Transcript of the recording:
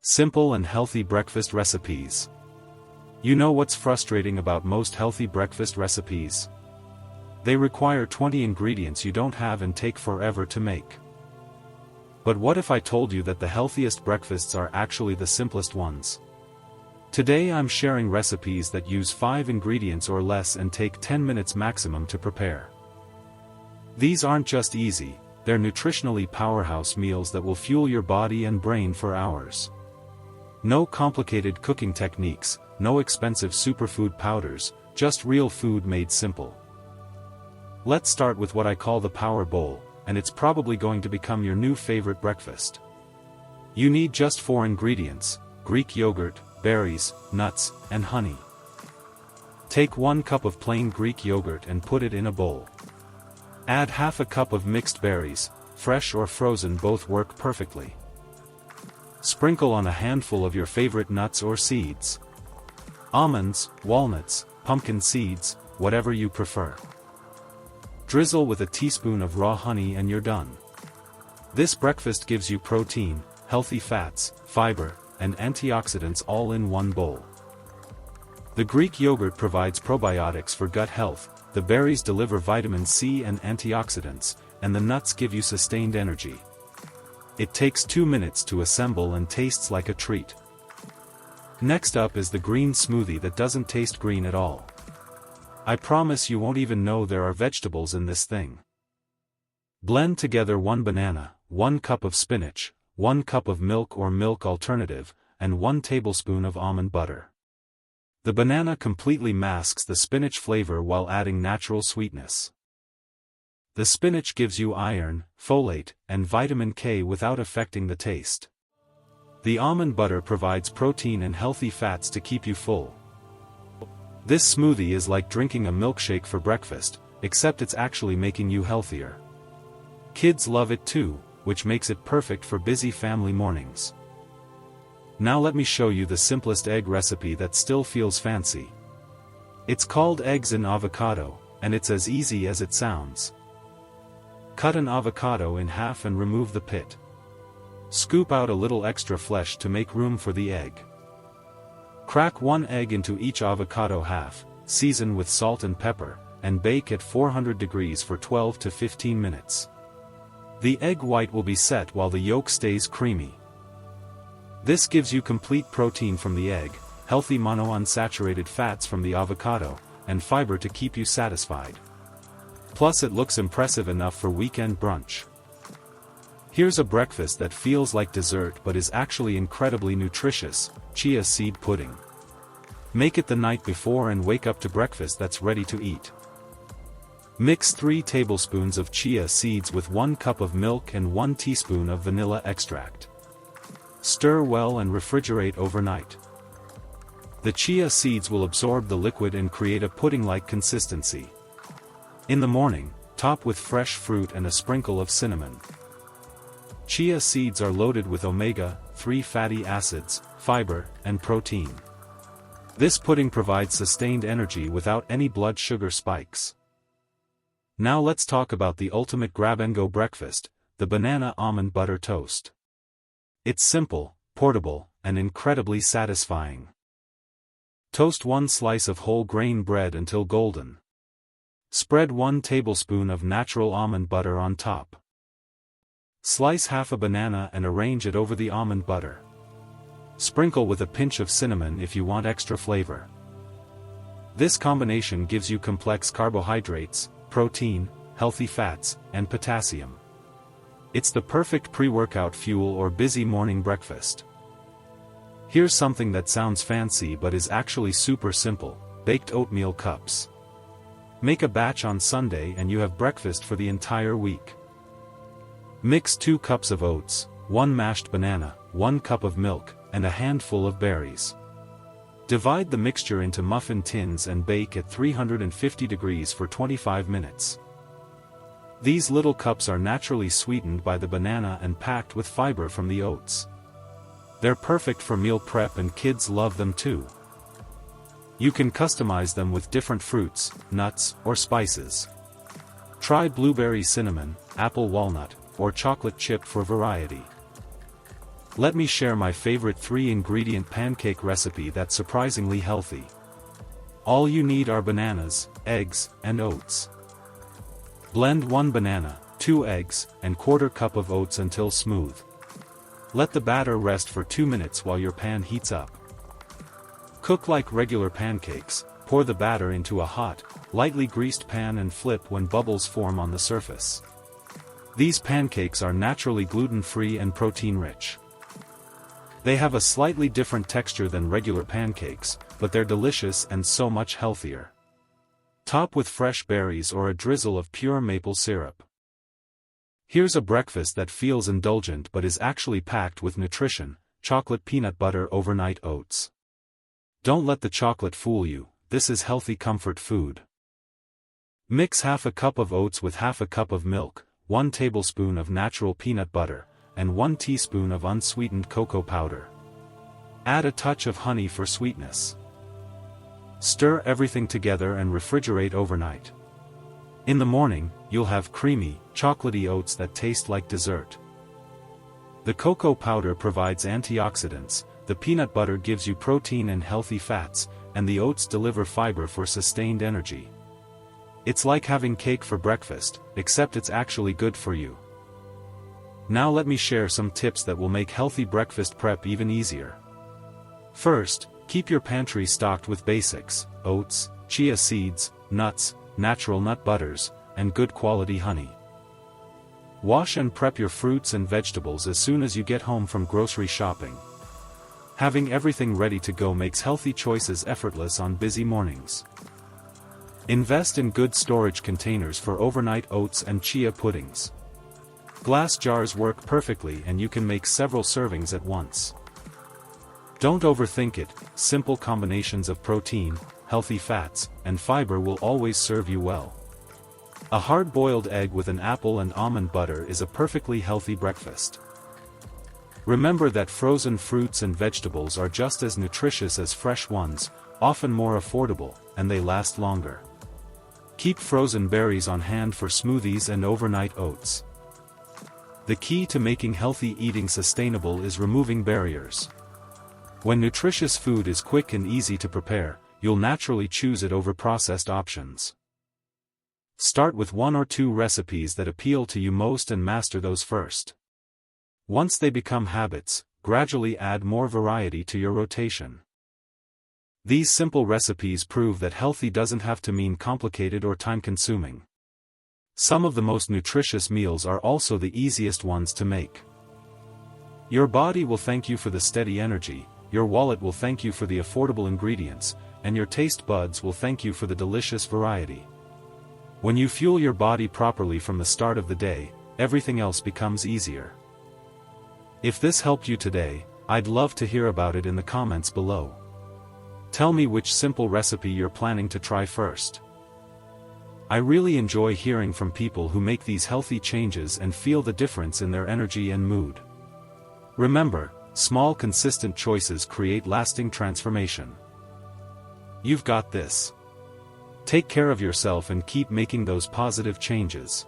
Simple and healthy breakfast recipes. You know what's frustrating about most healthy breakfast recipes? They require 20 ingredients you don't have and take forever to make. But what if I told you that the healthiest breakfasts are actually the simplest ones? Today I'm sharing recipes that use 5 ingredients or less and take 10 minutes maximum to prepare. These aren't just easy, they're nutritionally powerhouse meals that will fuel your body and brain for hours. No complicated cooking techniques, no expensive superfood powders, just real food made simple. Let's start with what I call the power bowl, and it's probably going to become your new favorite breakfast. You need just 4 ingredients: Greek yogurt, berries, nuts, and honey. Take 1 cup of plain Greek yogurt and put it in a bowl. Add half a cup of mixed berries, fresh or frozen both work perfectly. Sprinkle on a handful of your favorite nuts or seeds. Almonds, walnuts, pumpkin seeds, whatever you prefer. Drizzle with a teaspoon of raw honey and you're done. This breakfast gives you protein, healthy fats, fiber, and antioxidants all in one bowl. The Greek yogurt provides probiotics for gut health, the berries deliver vitamin C and antioxidants, and the nuts give you sustained energy. It takes 2 minutes to assemble and tastes like a treat. Next up is the green smoothie that doesn't taste green at all. I promise you won't even know there are vegetables in this thing. Blend together 1 banana, 1 cup of spinach, 1 cup of milk or milk alternative, and 1 tablespoon of almond butter. The banana completely masks the spinach flavor while adding natural sweetness. The spinach gives you iron, folate, and vitamin K without affecting the taste. The almond butter provides protein and healthy fats to keep you full. This smoothie is like drinking a milkshake for breakfast, except it's actually making you healthier. Kids love it too, which makes it perfect for busy family mornings. Now let me show you the simplest egg recipe that still feels fancy. It's called eggs in avocado, and it's as easy as it sounds. Cut an avocado in half and remove the pit. Scoop out a little extra flesh to make room for the egg. Crack 1 egg into each avocado half, season with salt and pepper, and bake at 400 degrees for 12 to 15 minutes. The egg white will be set while the yolk stays creamy. This gives you complete protein from the egg, healthy monounsaturated fats from the avocado, and fiber to keep you satisfied. Plus it looks impressive enough for weekend brunch. Here's a breakfast that feels like dessert but is actually incredibly nutritious: chia seed pudding. Make it the night before and wake up to breakfast that's ready to eat. Mix 3 tablespoons of chia seeds with 1 cup of milk and 1 teaspoon of vanilla extract. Stir well and refrigerate overnight. The chia seeds will absorb the liquid and create a pudding-like consistency. In the morning, top with fresh fruit and a sprinkle of cinnamon. Chia seeds are loaded with omega-3 fatty acids, fiber, and protein. This pudding provides sustained energy without any blood sugar spikes. Now let's talk about the ultimate grab-and-go breakfast, the banana almond butter toast. It's simple, portable, and incredibly satisfying. Toast 1 slice of whole grain bread until golden. Spread 1 tablespoon of natural almond butter on top. Slice half a banana and arrange it over the almond butter. Sprinkle with a pinch of cinnamon if you want extra flavor. This combination gives you complex carbohydrates, protein, healthy fats, and potassium. It's the perfect pre-workout fuel or busy morning breakfast. Here's something that sounds fancy but is actually super simple: baked oatmeal cups. Make a batch on Sunday and you have breakfast for the entire week. Mix 2 cups of oats, 1 mashed banana, 1 cup of milk, and a handful of berries. Divide the mixture into muffin tins and bake at 350 degrees for 25 minutes. These little cups are naturally sweetened by the banana and packed with fiber from the oats. They're perfect for meal prep and kids love them too. You can customize them with different fruits, nuts, or spices. Try blueberry cinnamon, apple walnut, or chocolate chip for variety. Let me share my favorite 3-ingredient pancake recipe that's surprisingly healthy. All you need are bananas, eggs, and oats. Blend 1 banana, 2 eggs, and 1/4 cup of oats until smooth. Let the batter rest for 2 minutes while your pan heats up. Cook like regular pancakes, pour the batter into a hot, lightly greased pan and flip when bubbles form on the surface. These pancakes are naturally gluten-free and protein-rich. They have a slightly different texture than regular pancakes, but they're delicious and so much healthier. Top with fresh berries or a drizzle of pure maple syrup. Here's a breakfast that feels indulgent but is actually packed with nutrition: chocolate peanut butter overnight oats. Don't let the chocolate fool you, this is healthy comfort food. Mix half a cup of oats with half a cup of milk, 1 tablespoon of natural peanut butter, and 1 teaspoon of unsweetened cocoa powder. Add a touch of honey for sweetness. Stir everything together and refrigerate overnight. In the morning, you'll have creamy, chocolatey oats that taste like dessert. The cocoa powder provides antioxidants, the peanut butter gives you protein and healthy fats, and the oats deliver fiber for sustained energy. It's like having cake for breakfast, except it's actually good for you. Now let me share some tips that will make healthy breakfast prep even easier. First, keep your pantry stocked with basics: oats, chia seeds, nuts, natural nut butters, and good quality honey. Wash and prep your fruits and vegetables as soon as you get home from grocery shopping. Having everything ready to go makes healthy choices effortless on busy mornings. Invest in good storage containers for overnight oats and chia puddings. Glass jars work perfectly and you can make several servings at once. Don't overthink it, simple combinations of protein, healthy fats, and fiber will always serve you well. A hard-boiled egg with an apple and almond butter is a perfectly healthy breakfast. Remember that frozen fruits and vegetables are just as nutritious as fresh ones, often more affordable, and they last longer. Keep frozen berries on hand for smoothies and overnight oats. The key to making healthy eating sustainable is removing barriers. When nutritious food is quick and easy to prepare, you'll naturally choose it over processed options. Start with 1 or 2 recipes that appeal to you most and master those first. Once they become habits, gradually add more variety to your rotation. These simple recipes prove that healthy doesn't have to mean complicated or time-consuming. Some of the most nutritious meals are also the easiest ones to make. Your body will thank you for the steady energy, your wallet will thank you for the affordable ingredients, and your taste buds will thank you for the delicious variety. When you fuel your body properly from the start of the day, everything else becomes easier. If this helped you today, I'd love to hear about it in the comments below. Tell me which simple recipe you're planning to try first. I really enjoy hearing from people who make these healthy changes and feel the difference in their energy and mood. Remember, small consistent choices create lasting transformation. You've got this. Take care of yourself and keep making those positive changes.